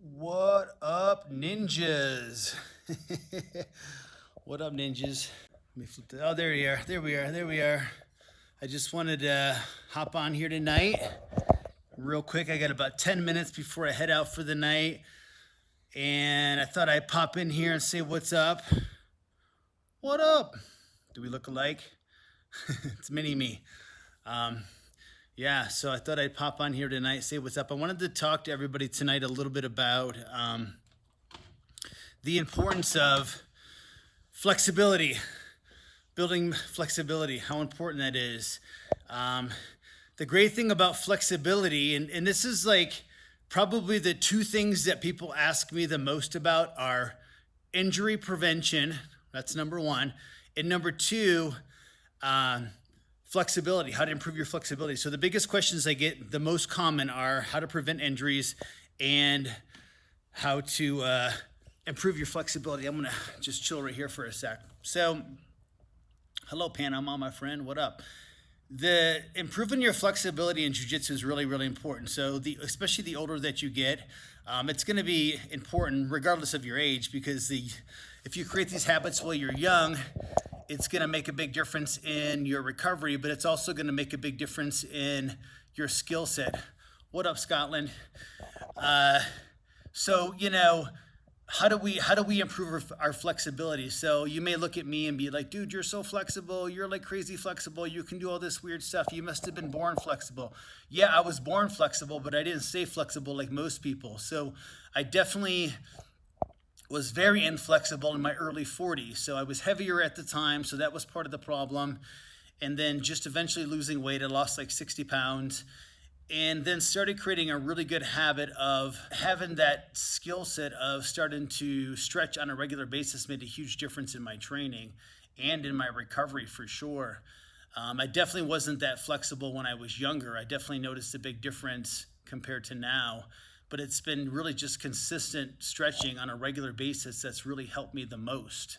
What up, ninjas? What up, ninjas? Let me flip the. Oh, there we are. There we are. There we are. I just wanted to hop on here tonight, real quick. I got about 10 minutes before I head out for the night, and I thought I'd pop in here and say what's up. What up? Do we look alike? It's mini me. Yeah, so I thought I'd pop on here tonight, say what's up. I wanted to talk to everybody tonight a little bit about the importance of flexibility, building flexibility, how important that is. The great thing about flexibility, and this is like probably the two things that people ask me the most about are injury prevention, that's number one, and number two, flexibility, how to improve your flexibility. So the biggest questions I get the most common are how to prevent injuries and how to improve your flexibility. I'm gonna just chill right here for a sec. So, hello Panama, my friend, what up? The improving your flexibility in jiu-jitsu is really, really important. So especially the older that you get, it's gonna be important regardless of your age, because if you create these habits while you're young, it's going to make a big difference in your recovery, but it's also going to make a big difference in your skill set. What up, Scotland? So, how do we improve our flexibility? So you may look at me and be like, dude, you're so flexible. You're like crazy flexible. You can do all this weird stuff. You must have been born flexible. Yeah, I was born flexible, but I didn't stay flexible like most people. So I definitely was very inflexible in my early 40s. So I was heavier at the time, so that was part of the problem. And then just eventually losing weight, I lost like 60 pounds. And then started creating a really good habit of having that skill set of starting to stretch on a regular basis. Made a huge difference in my training and in my recovery for sure. I definitely wasn't that flexible when I was younger. I definitely noticed a big difference compared to now. But it's been really just consistent stretching on a regular basis that's really helped me the most.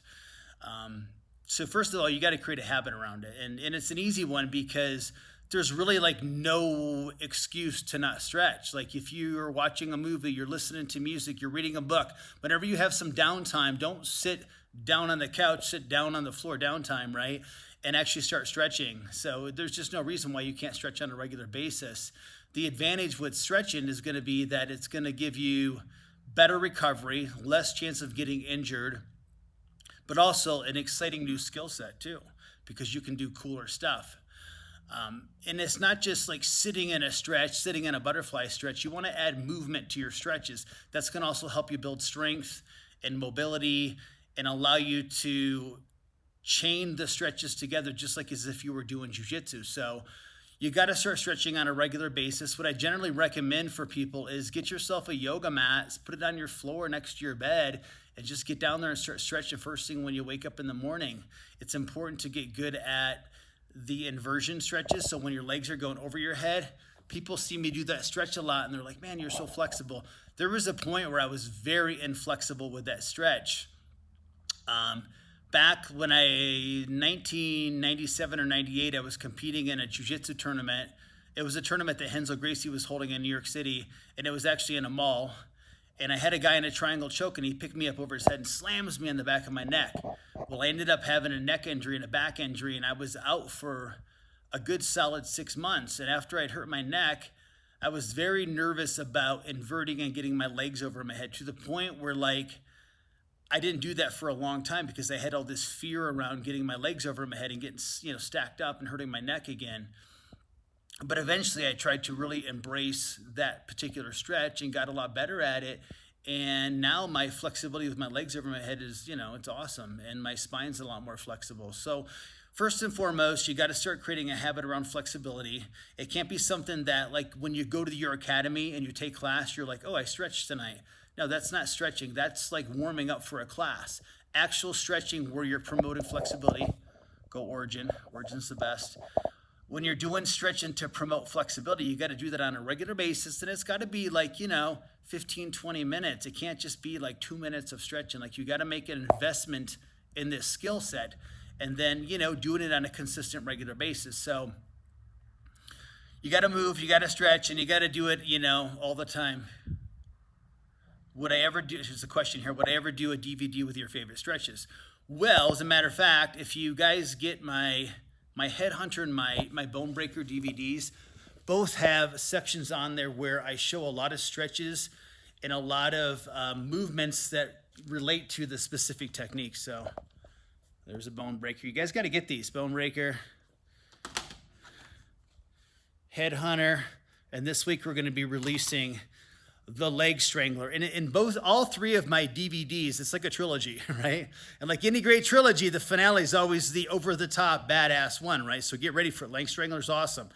So first of all, you got to create a habit around it. And it's an easy one because there's really like no excuse to not stretch. Like if you're watching a movie, you're listening to music, you're reading a book, whenever you have some downtime, don't sit down on the couch, sit down on the floor, downtime, right? And actually start stretching. So there's just no reason why you can't stretch on a regular basis. The advantage with stretching is going to be that it's going to give you better recovery, less chance of getting injured, but also an exciting new skill set too, because you can do cooler stuff. And it's not just like sitting in a stretch, sitting in a butterfly stretch. You want to add movement to your stretches. That's going to also help you build strength and mobility and allow you to chain the stretches together just like as if you were doing jiu-jitsu. So you got to start stretching on a regular basis. What I generally recommend for people is get yourself a yoga mat, put it on your floor next to your bed, and just get down there and start stretching first thing when you wake up in the morning. It's important to get good at the inversion stretches. So when your legs are going over your head, people see me do that stretch a lot and they're like, man, you're so flexible. There was a point where I was very inflexible with that stretch. Back when 1997 or 98, I was competing in a jiu-jitsu tournament. It was a tournament that Hensel Gracie was holding in New York City, and it was actually in a mall. And I had a guy in a triangle choke, and he picked me up over his head and slams me on the back of my neck. Well, I ended up having a neck injury and a back injury, and I was out for a good solid 6 months. And after I'd hurt my neck, I was very nervous about inverting and getting my legs over my head, to the point where like I didn't do that for a long time because I had all this fear around getting my legs over my head and getting, stacked up and hurting my neck again. But eventually I tried to really embrace that particular stretch and got a lot better at it. And now my flexibility with my legs over my head is, it's awesome. And my spine's a lot more flexible. So first and foremost, you got to start creating a habit around flexibility. It can't be something that like when you go to your academy and you take class, you're like, oh, I stretched tonight. No, that's not stretching. That's like warming up for a class. Actual stretching where you're promoting flexibility. Go Origin. Origin's the best. When you're doing stretching to promote flexibility, you got to do that on a regular basis. And it's got to be like, 15, 20 minutes. It can't just be like 2 minutes of stretching. Like you got to make an investment in this skill set and then, doing it on a consistent regular basis. So you got to move, you got to stretch, and you got to do it, all the time. would I ever do, there's a question here, would I ever do a DVD with your favorite stretches? Well, as a matter of fact, if you guys get my Headhunter and my Bone Breaker DVDs, both have sections on there where I show a lot of stretches and a lot of movements that relate to the specific technique. So there's a Bone Breaker. You guys got to get these. Bone Breaker, Headhunter, and this week we're going to be releasing the Leg Strangler. And in all three of my DVDs, it's like a trilogy, right? And like any great trilogy, the finale is always the over-the-top badass one, right? So get ready for it. Leg Strangler is awesome.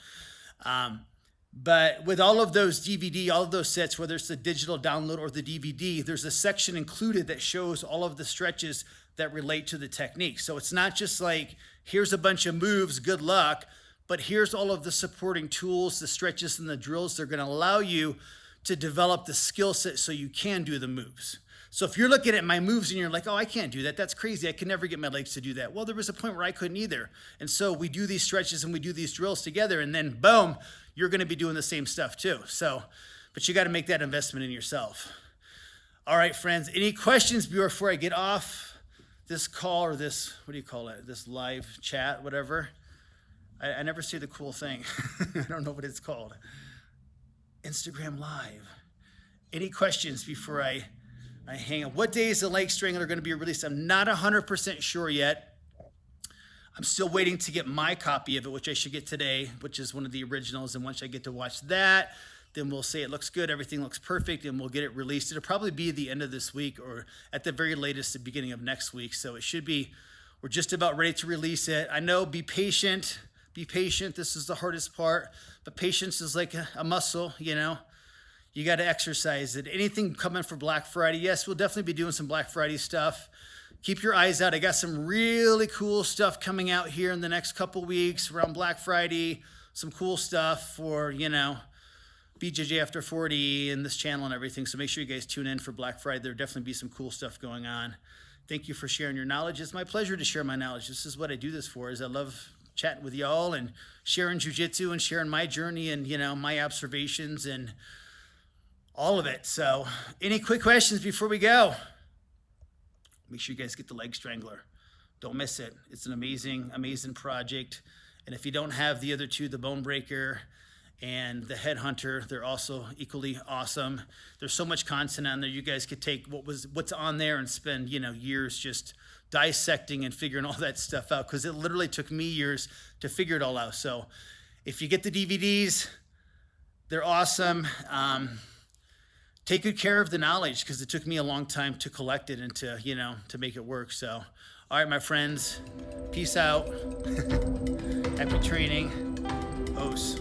But with all of those DVD, all of those sets, whether it's the digital download or the DVD, there's a section included that shows all of the stretches that relate to the technique. So it's not just like, here's a bunch of moves, good luck, but here's all of the supporting tools, the stretches and the drills. They're going to allow you to develop the skill set so you can do the moves. So if you're looking at my moves and you're like, oh, I can't do that, that's crazy, I can never get my legs to do that. Well, there was a point where I couldn't either. And so we do these stretches and we do these drills together, and then boom, you're going to be doing the same stuff too. So, but you got to make that investment in yourself. All right, friends, any questions before I get off this call or this, what do you call it, this live chat, whatever? I never say the cool thing. I don't know what it's called. Instagram Live. Any questions before I hang up? What day is the Leg Strangler going to be released? I'm not 100% sure yet. I'm still waiting to get my copy of it, which I should get today, which is one of the originals. And once I get to watch that, then we'll say it looks good, everything looks perfect, and we'll get it released. It'll probably be the end of this week or at the very latest, the beginning of next week. So it should be, we're just about ready to release it. I know, be patient. Be patient. This is the hardest part, but patience is like a muscle, you know. You got to exercise it. Anything coming for Black Friday? Yes, we'll definitely be doing some Black Friday stuff. Keep your eyes out. I got some really cool stuff coming out here in the next couple weeks around Black Friday. Some cool stuff for, you know, BJJ After 40 and this channel and everything. So make sure you guys tune in for Black Friday. There'll definitely be some cool stuff going on. Thank you for sharing your knowledge. It's my pleasure to share my knowledge. This is what I do this for, is I love chatting with y'all and sharing jiu-jitsu and sharing my journey and, you know, my observations and all of it. So any quick questions before we go? Make sure you guys get the Leg Strangler. Don't miss it. It's an amazing, amazing project. And if you don't have the other two, the Bone Breaker and the Headhunter, they're also equally awesome. There's so much content on there. You guys could take what's on there and spend, you know, years just dissecting and figuring all that stuff out, because it literally took me years to figure it all out. So if you get the DVDs, they're awesome. Take good care of the knowledge, because it took me a long time to collect it and to, you know, to make it work. So, all right, my friends, peace out. Happy training. Os.